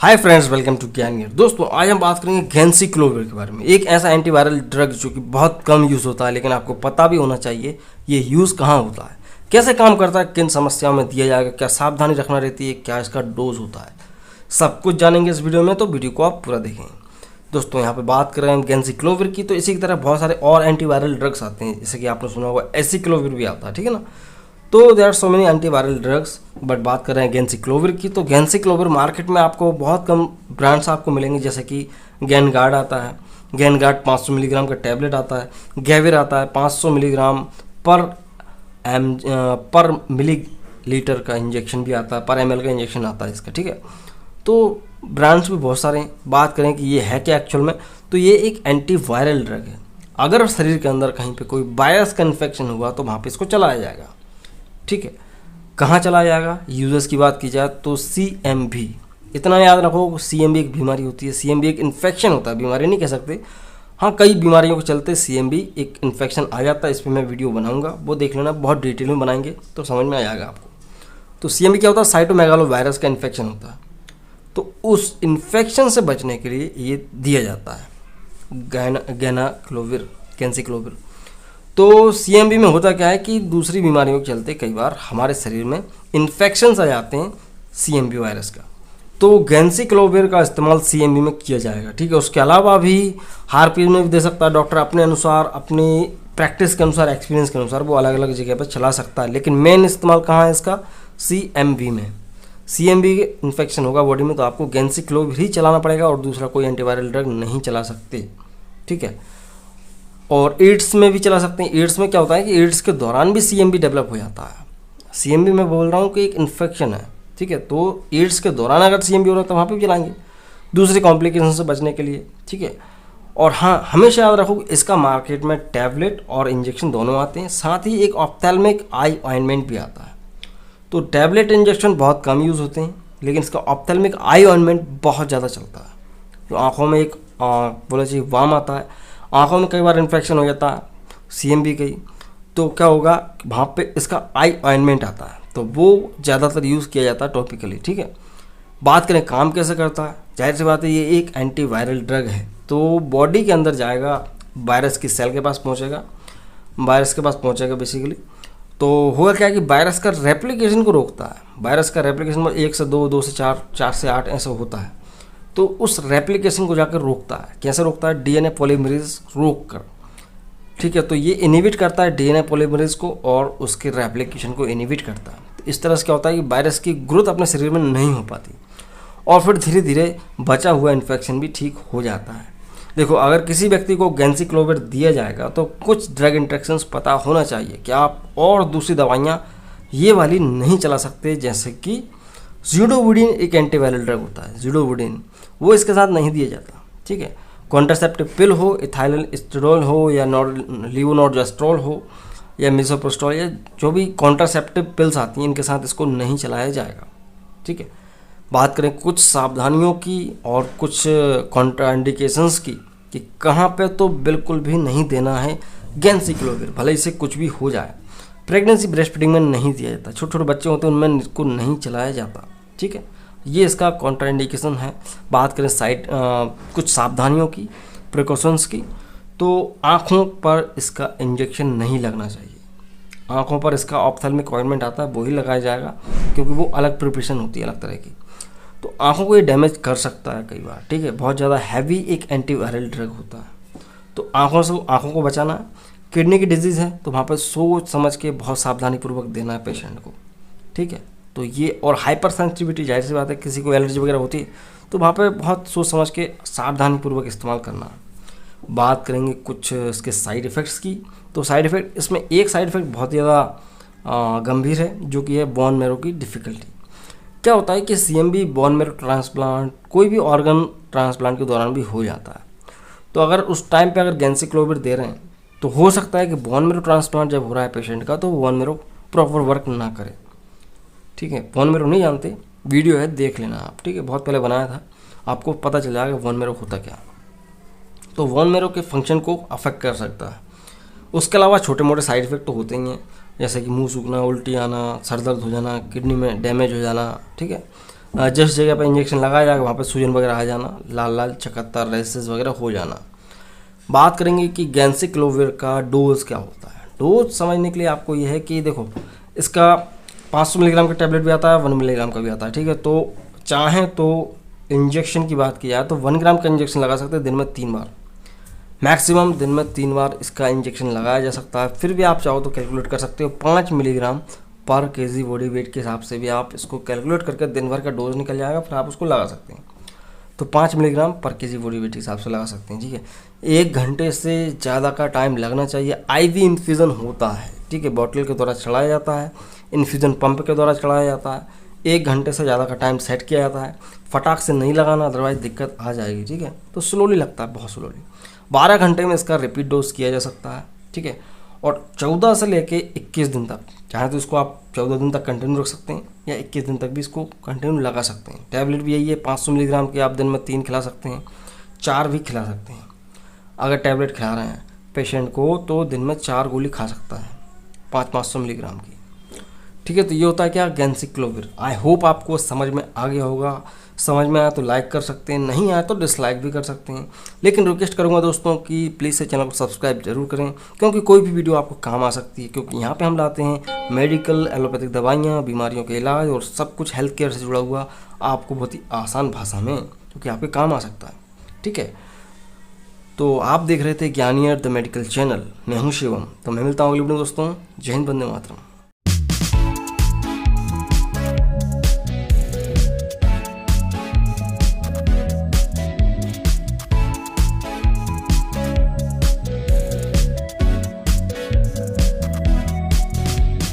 Hi friends, welcome to ज्ञान गिर। दोस्तों, आज हम बात करेंगे गैंसिक्लोविर के बारे में। एक ऐसा एंटीवायरल ड्रग जो कि बहुत कम यूज़ होता है, लेकिन आपको पता भी होना चाहिए ये यूज़ कहाँ होता है, कैसे काम करता है, किन समस्याओं में दिया जाएगा, क्या सावधानी रखना रहती है, क्या इसका डोज होता है, सब कुछ जानेंगे इस वीडियो में। तो वीडियो को आप पूरा देखें। दोस्तों, यहाँ पे बात कर रहे हैं गैंसिक्लोविर की। तो इसी की तरह बहुत सारे और एंटीवायरल ड्रग्स आते हैं, जैसे कि आपने सुना होगा एसिक्लोविर भी आता है, ठीक है ना। तो there are so many antiviral drugs, but बात कर रहे हैं गैंसिक्लोविर की। तो गैंसिक्लोविर मार्केट में आपको बहुत कम ब्रांड्स आपको मिलेंगे, जैसे कि गैनगार्ड आता है, गैनगार्ड 500 मिलीग्राम का टैबलेट आता है, गैविर आता है 500 मिलीग्राम पर मिली लीटर का इंजेक्शन भी आता है, पर ml का इंजेक्शन आता है इसका, ठीक है। तो ब्रांड्स भी बहुत सारे हैं। बात करें कि ये है क्या एक्चुअल में, तो ये एक एंटीवायरल ड्रग है। अगर शरीर के अंदर कहीं पे कोई वायरस का इन्फेक्शन हुआ तो वहाँ पे इसको चलाया जाएगा, ठीक है। कहाँ चला जाएगा, यूजर्स की बात की जाए तो CMV, इतना याद रखो, CMV एक बीमारी होती है। CMV एक इन्फेक्शन होता है, बीमारी नहीं कह सकते। हाँ, कई बीमारियों के चलते CMV एक इन्फेक्शन आ जाता है। इस पर मैं वीडियो बनाऊंगा, वो देख लेना, बहुत डिटेल में बनाएंगे तो समझ में आ जाएगा आपको। तो CMV क्या होता है, साइटोमेगालो वायरस का इन्फेक्शन होता है। तो उस इन्फेक्शन से बचने के लिए ये दिया जाता है गैंसिक्लोविर। तो CMV में होता क्या है कि दूसरी बीमारियों के चलते कई बार हमारे शरीर में इन्फेक्शंस आ जाते हैं CMV वायरस का, तो गैंसिक्लोविर का इस्तेमाल CMV में किया जाएगा, ठीक है। उसके अलावा भी हार्पिन में भी दे सकता है डॉक्टर, अपने अनुसार, अपनी प्रैक्टिस के अनुसार, एक्सपीरियंस के अनुसार वो अलग अलग जगह पर चला सकता है। लेकिन मेन इस्तेमाल कहाँ है इसका, CMV में। CMV इन्फेक्शन होगा बॉडी में तो आपको गैंसिक्लोविर ही चलाना पड़ेगा, और दूसरा कोई एंटीवायरल ड्रग नहीं चला सकते, ठीक है। और एड्स में भी चला सकते हैं। एड्स में क्या होता है कि एड्स के दौरान भी CMV डेवलप हो जाता है। CMV में बोल रहा हूँ कि एक इन्फेक्शन है, ठीक है। तो एड्स के दौरान अगर CMV हो रहा है तो वहाँ पे भी चलाएंगे, दूसरी कॉम्प्लिकेशन से बचने के लिए, ठीक है। और हाँ, हमेशा याद रखो इसका मार्केट में टैबलेट और इंजेक्शन दोनों आते हैं, साथ ही एक ऑप्थेल्मिक आई ऑइंटमेंट भी आता है। तो टैबलेट इंजेक्शन बहुत कम यूज़ होते हैं, लेकिन इसका ऑप्थेल्मिक आई ऑइंटमेंट बहुत ज़्यादा चलता है। तो आँखों में एक बोला चाहिए वाम आता है, आँखों में कई बार इन्फेक्शन हो जाता है CMV का ही, तो क्या होगा, वहाँ पे इसका आई ऑइंटमेंट आता है, तो वो ज़्यादातर यूज़ किया जाता है टॉपिकली, ठीक है। बात करें काम कैसे करता है, जाहिर सी बात है ये एक एंटीवायरल ड्रग है। तो बॉडी के अंदर जाएगा, वायरस की सेल के पास पहुँचेगा, बेसिकली। तो होगा क्या कि वायरस का रेप्लिकेशन को रोकता है। वायरस का रेप्लिकेशन 1 से 2, 2 से 4, 4 से 8 ऐसा होता है। तो उस रेप्लिकेशन को जाकर रोकता है। कैसे रोकता है, DNA पॉलीमरेज रोक कर, ठीक है। तो ये इनहिबिट करता है DNA पॉलीमरेज को, और उसके रेप्लिकेशन को इनहिबिट करता है। तो इस तरह से क्या होता है कि वायरस की ग्रोथ अपने शरीर में नहीं हो पाती, और फिर धीरे धीरे बचा हुआ इन्फेक्शन भी ठीक हो जाता है। देखो, अगर किसी व्यक्ति को गैंसिक्लोविर दिया जाएगा तो कुछ ड्रग इंट्रैक्शंस पता होना चाहिए कि आप और दूसरी दवाइयाँ ये वाली नहीं चला सकते, जैसे कि ज़िडोवुडिन एक एंटीवायरल ड्रग होता है, ज़िडोवुडिन, वो इसके साथ नहीं दिया जाता, ठीक है। कॉन्ट्रासेप्टिव पिल हो, इथाइल एस्ट्राडोल हो, या लीवोनॉर्जेस्ट्रोल हो, या मिसोप्रोस्टोल, या जो भी कॉन्ट्रासेप्टिव पिल्स आती हैं, इनके साथ इसको नहीं चलाया जाएगा, ठीक है। बात करें कुछ सावधानियों की और कुछ कॉन्ट्राइंडिकेशंस की कि कहाँ पे तो बिल्कुल भी नहीं देना है गैंसिक्लोविर, भले इससे कुछ भी हो जाए। प्रेगनेंसी ब्रेस्ट फीडिंग में नहीं दिया जाता, छोटे छोटे बच्चे होते हैं उनमें इसको नहीं चलाया जाता, ठीक है। ये इसका कॉन्ट्राइंडिकेशन है। बात करें कुछ सावधानियों की, प्रिकॉशंस की, तो आँखों पर इसका इंजेक्शन नहीं लगना चाहिए। आँखों पर इसका ऑप्थेल्मिक ऑइंटमेंट आता है, वो ही लगाया जाएगा, क्योंकि वो अलग प्रिपरेशन होती है, अलग तरह की। तो आँखों को ये डैमेज कर सकता है कई बार, ठीक है। बहुत ज़्यादा हैवी एक एंटीवायरल ड्रग होता है, तो आँखों को बचाना है। किडनी की डिजीज़ है तो वहाँ पर सोच समझ के बहुत सावधानीपूर्वक देना है पेशेंट को, ठीक है। तो ये, और हाइपर सेंसिटिविटी, जाहिर सी बात है, किसी को एलर्जी वगैरह होती है तो वहाँ पे बहुत सोच समझ के सावधानीपूर्वक इस्तेमाल करना। बात करेंगे कुछ इसके साइड इफ़ेक्ट्स की। तो साइड इफ़ेक्ट, इसमें एक साइड इफ़ेक्ट बहुत ज़्यादा गंभीर है, जो कि है बोन मैरो की डिफ़िकल्टी। क्या होता है कि CMV बोन मैरो ट्रांसप्लांट, कोई भी ऑर्गन ट्रांसप्लांट के दौरान भी हो जाता है। तो अगर उस टाइम पे अगर गैंसिक्लोविर दे रहे हैं तो हो सकता है कि बोन मैरो ट्रांसप्लांट जब हो रहा है पेशेंट का, तो बोन मैरो प्रॉपर वर्क ना करे, ठीक है। बोन मैरो नहीं जानते, वीडियो है, देख लेना आप, ठीक है। बहुत पहले बनाया था, आपको पता चल जाएगा बोन मैरो होता क्या। तो बोन मैरो के फंक्शन को अफेक्ट कर सकता है। उसके अलावा छोटे मोटे साइड इफेक्ट तो होते ही हैं, जैसे कि मुंह सूखना, उल्टी आना, सर दर्द हो जाना, किडनी में डैमेज हो जाना, ठीक है। जिस जगह पर इंजेक्शन लगाया जाएगा वहाँ पर सूजन वगैरह आ जाना, लाल लाल चकत्तर रैसेस वगैरह हो जाना। बात करेंगे कि गैंसिक्लोविर का डोज क्या होता है। डोज समझने के लिए आपको यह है कि देखो, इसका 500 मिलीग्राम का टैबलेट भी आता है, 1 मिलीग्राम का भी आता है, ठीक है। तो चाहें तो इंजेक्शन की बात की जाए तो 1 ग्राम का इंजेक्शन लगा सकते हैं दिन में 3 बार, मैक्सिमम दिन में 3 बार इसका इंजेक्शन लगाया जा सकता है। फिर भी आप चाहो तो कैलकुलेट कर सकते हो, 5 मिलीग्राम पर केजी बॉडी वेट के हिसाब से भी आप इसको कैलकुलेट करके दिन भर का डोज निकल जाएगा, फिर आप उसको लगा सकते हैं। तो 5 मिलीग्राम पर केजी बॉडी वेट के हिसाब से लगा सकते हैं, ठीक है। 1 घंटे से ज़्यादा का टाइम लगना चाहिए। आईवी इन्फ्यूज़न होता है, ठीक है, बॉटल के द्वारा चढ़ाया जाता है, इन्फ्यूज़न पंप के द्वारा चढ़ाया जाता है। 1 घंटे से ज़्यादा का टाइम सेट किया जाता है। फटाक से नहीं लगाना, अदरवाइज दिक्कत आ जाएगी, ठीक है। तो स्लोली लगता है, बहुत स्लोली। 12 घंटे में इसका रिपीट डोज किया जा सकता है, ठीक है। और 14 से लेके 21 दिन तक, चाहे तो इसको आप 14 दिन तक कंटिन्यू रख सकते हैं या 21 दिन तक भी इसको कंटिन्यू लगा सकते हैं। टैबलेट भी यही है, 500 मिलीग्राम की आप दिन में 3 खिला सकते हैं, 4 भी खिला सकते हैं। अगर टैबलेट खिला रहे हैं पेशेंट को तो दिन में 4 गोली खा सकता है 500 मिलीग्राम की, ठीक है। तो ये होता है क्या, गैंसिक्लोविर। आई होप आपको समझ में आ गया होगा। समझ में आया तो लाइक कर सकते हैं, नहीं आया तो डिसलाइक भी कर सकते हैं। लेकिन रिक्वेस्ट करूंगा दोस्तों कि प्लीज़ से चैनल को सब्सक्राइब जरूर करें, क्योंकि कोई भी वीडियो आपको काम आ सकती है। क्योंकि यहाँ पे हम लाते हैं मेडिकल एलोपैथिक दवाइयाँ, बीमारियों के इलाज और सब कुछ हेल्थ केयर से जुड़ा हुआ आपको बहुत ही आसान भाषा में, क्योंकि आपके काम आ सकता है, ठीक है। तो आप देख रहे थे ज्ञानियर द मेडिकल चैनल, मैं हूँ शिवम। तो मैं मिलता हूँ अगली वीडियो में दोस्तों। जय हिंद, वंदे मातरम।